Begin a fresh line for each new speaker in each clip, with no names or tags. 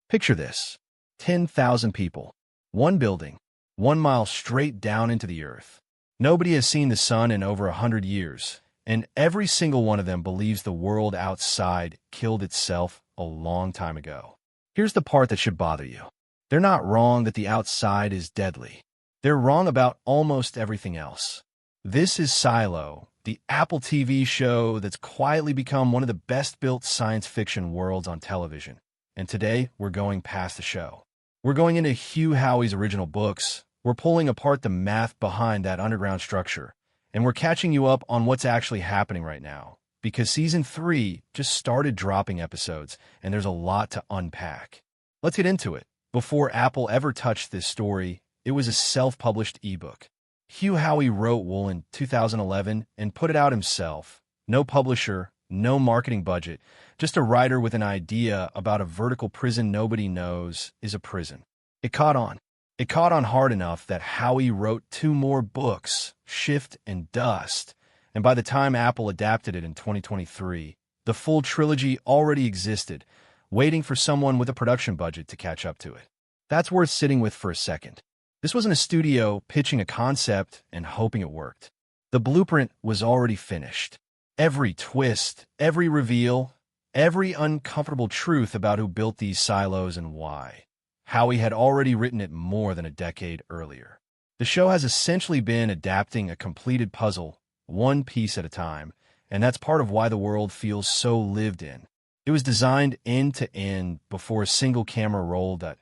Picture this: 10,000 people, one building, 1 mile straight down into the earth. Nobody has seen the sun in over 100 years, and every single one of them believes the world outside killed itself a long time ago. Here's the part that should bother you. They're not wrong that the outside is deadly. They're wrong about almost everything else. This is Silo, the Apple TV show that's quietly become one of the best-built science fiction worlds on television. And today, we're going past the show. We're going into Hugh Howey's original books. We're pulling apart the math behind that underground structure. And we're catching you up on what's actually happening right now. Because Season 3 just started dropping episodes, and there's a lot to unpack. Let's get into it. Before Apple ever touched this story, it was a self-published ebook. Hugh Howey wrote Wool in 2011 and put it out himself. No publisher, no marketing budget, just a writer with an idea about a vertical prison nobody knows is a prison. It caught on. It caught on hard enough that Howey wrote 2 more books, Shift and Dust, and by the time Apple adapted it in 2023, the full trilogy already existed, waiting for someone with a production budget to catch up to it. That's worth sitting with for a second. This wasn't a studio pitching a concept and hoping it worked. The blueprint was already finished. Every twist, every reveal, every uncomfortable truth about who built these silos and why. Howey had already written it more than a decade earlier. The show has essentially been adapting a completed puzzle, one piece at a time, and that's part of why the world feels so lived in. It was designed end to end before a single camera rolled at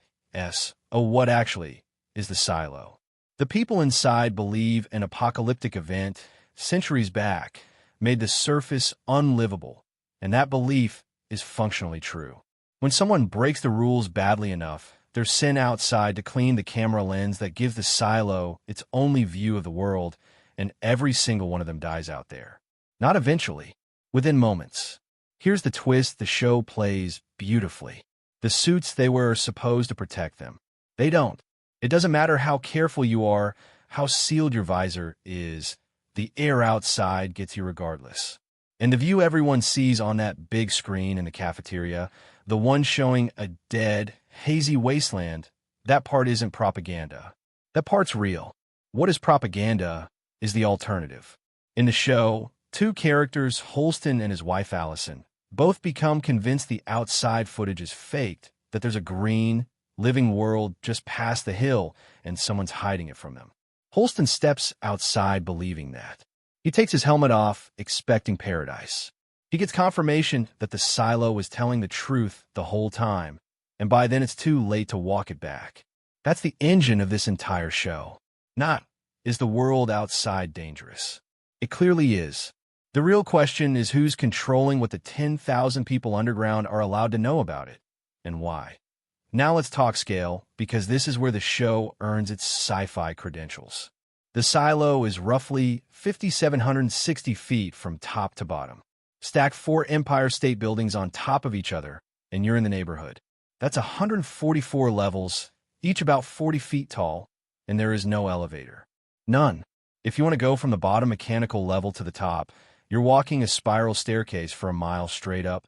what actually is the silo. The people inside believe an apocalyptic event, centuries back, made the surface unlivable, and that belief is functionally true. When someone breaks the rules badly enough, they're sent outside to clean the camera lens that gives the silo its only view of the world, and every single one of them dies out there. Not eventually, within moments. Here's the twist the show plays beautifully. The suits they wear are supposed to protect them. They don't. It doesn't matter how careful you are, how sealed your visor is, the air outside gets you regardless. And the view everyone sees on that big screen in the cafeteria, the one showing a dead, hazy wasteland, that part isn't propaganda. That part's real. What is propaganda is the alternative. In the show, 2 characters, Holston and his wife Allison, both become convinced the outside footage is faked, that there's a green, living world just past the hill and someone's hiding it from them. Holston steps outside believing that. He takes his helmet off, expecting paradise. He gets confirmation that the silo was telling the truth the whole time, and by then it's too late to walk it back. That's the engine of this entire show. Not, is the world outside dangerous? It clearly is. The real question is who's controlling what the 10,000 people underground are allowed to know about it, and why. Now let's talk scale, because this is where the show earns its sci-fi credentials. The silo is roughly 5,760 feet from top to bottom. Stack 4 Empire State Buildings on top of each other, and you're in the neighborhood. That's 144 levels, each about 40 feet tall, and there is no elevator. None. If you want to go from the bottom mechanical level to the top, you're walking a spiral staircase for a mile straight up.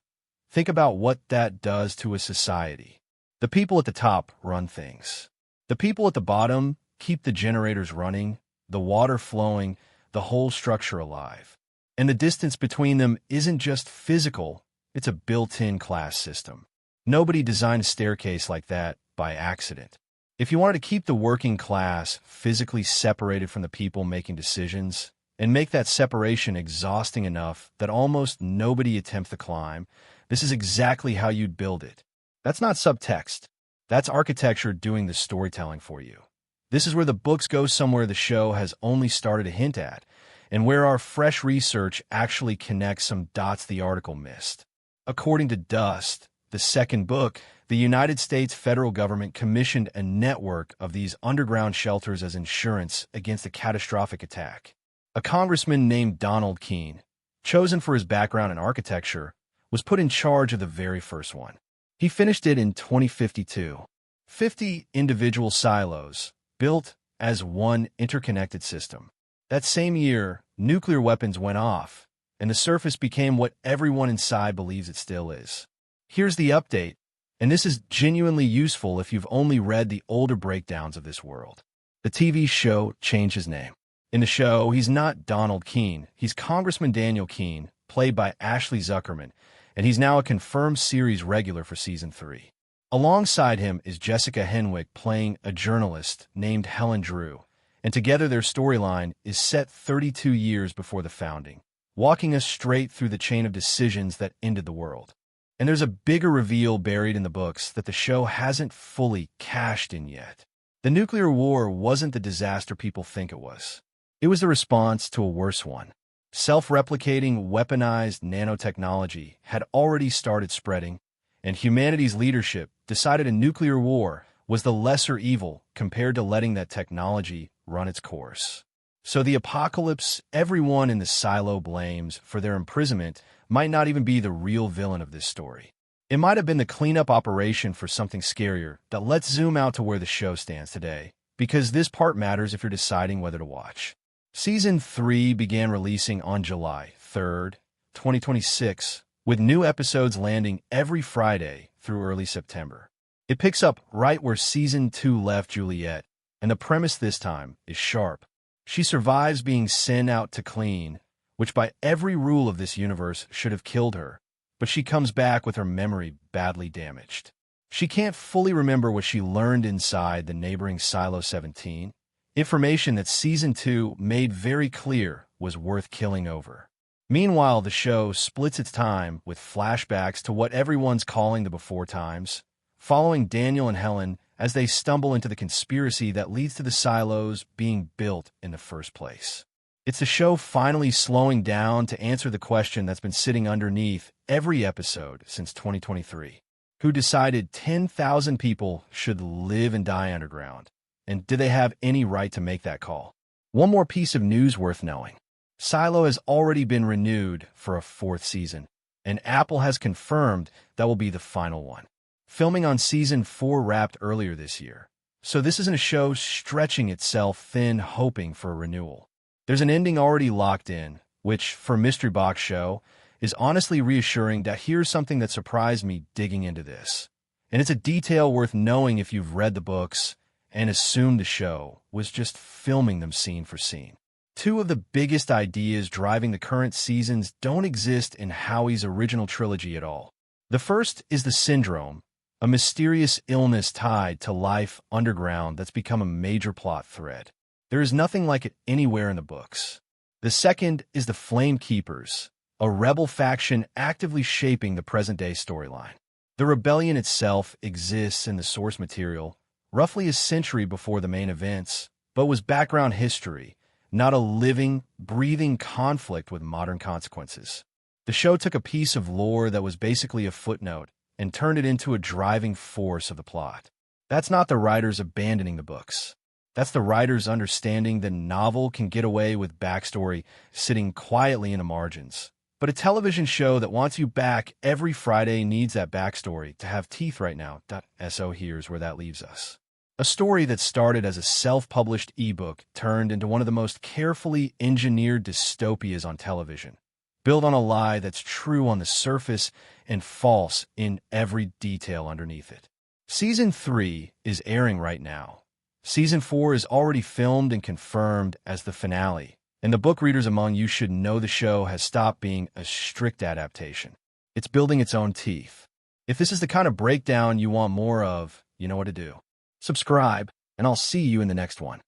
Think about what that does to a society. The people at the top run things. The people at the bottom keep the generators running, the water flowing, the whole structure alive. And the distance between them isn't just physical, it's a built-in class system. Nobody designed a staircase like that by accident. If you wanted to keep the working class physically separated from the people making decisions, and make that separation exhausting enough that almost nobody attempts to climb, this is exactly how you'd build it. That's not subtext. That's architecture doing the storytelling for you. This is where the books go somewhere the show has only started to hint at, and where our fresh research actually connects some dots the article missed. According to Dust, the second book, the United States federal government commissioned a network of these underground shelters as insurance against a catastrophic attack. A congressman named Donald Keene, chosen for his background in architecture, was put in charge of the very first one. He finished it in 2052. 50 individual silos, built as one interconnected system. That same year, nuclear weapons went off, and the surface became what everyone inside believes it still is. Here's the update. And this is genuinely useful if you've only read the older breakdowns of this world. The TV show changed his name. In the show, he's not Donald Keene. He's Congressman Daniel Keene, played by Ashley Zuckerman, and he's now a confirmed series regular for Season 3. Alongside him is Jessica Henwick playing a journalist named Helen Drew, and together their storyline is set 32 years before the founding, walking us straight through the chain of decisions that ended the world. And there's a bigger reveal buried in the books that the show hasn't fully cashed in yet. The nuclear war wasn't the disaster people think it was. It was the response to a worse one. Self-replicating, weaponized nanotechnology had already started spreading, and humanity's leadership decided a nuclear war was the lesser evil compared to letting that technology run its course. So the apocalypse everyone in the silo blames for their imprisonment might not even be the real villain of this story. It might have been the cleanup operation for something scarier. But let's zoom out to where the show stands today, because this part matters if you're deciding whether to watch. Season 3 began releasing on July 3rd, 2026, with new episodes landing every Friday through early September. It picks up right where Season 2 left Juliet, and the premise this time is sharp. She survives being sent out to clean, which by every rule of this universe should have killed her, but she comes back with her memory badly damaged. She can't fully remember what she learned inside the neighboring Silo 17, information that Season 2 made very clear was worth killing over. Meanwhile, the show splits its time with flashbacks to what everyone's calling the before times, following Daniel and Helen as they stumble into the conspiracy that leads to the silos being built in the first place. It's the show finally slowing down to answer the question that's been sitting underneath every episode since 2023. Who decided 10,000 people should live and die underground? And do they have any right to make that call? One more piece of news worth knowing. Silo has already been renewed for a 4th season, and Apple has confirmed that will be the final one. Filming on Season 4 wrapped earlier this year, so this isn't a show stretching itself thin hoping for a renewal. There's an ending already locked in, which, for a mystery box show, is honestly reassuring. That here's something that surprised me digging into this. And it's a detail worth knowing if you've read the books and assumed the show was just filming them scene for scene. Two of the biggest ideas driving the current seasons don't exist in Howey's original trilogy at all. The first is the syndrome, a mysterious illness tied to life underground that's become a major plot thread. There is nothing like it anywhere in the books. The second is the Flame Keepers, a rebel faction actively shaping the present-day storyline. The rebellion itself exists in the source material, roughly a century before the main events, but was background history, not a living, breathing conflict with modern consequences. The show took a piece of lore that was basically a footnote and turned it into a driving force of the plot. That's not the writers abandoning the books. That's the writers understanding the novel can get away with backstory sitting quietly in the margins. But a television show that wants you back every Friday needs that backstory to have teeth right now. So here's where that leaves us. A story that started as a self-published ebook turned into one of the most carefully engineered dystopias on television, built on a lie that's true on the surface and false in every detail underneath it. Season 3 is airing right now. Season 4 is already filmed and confirmed as the finale, and the book readers among you should know the show has stopped being a strict adaptation. It's building its own teeth. If this is the kind of breakdown you want more of, you know what to do. Subscribe, and I'll see you in the next one.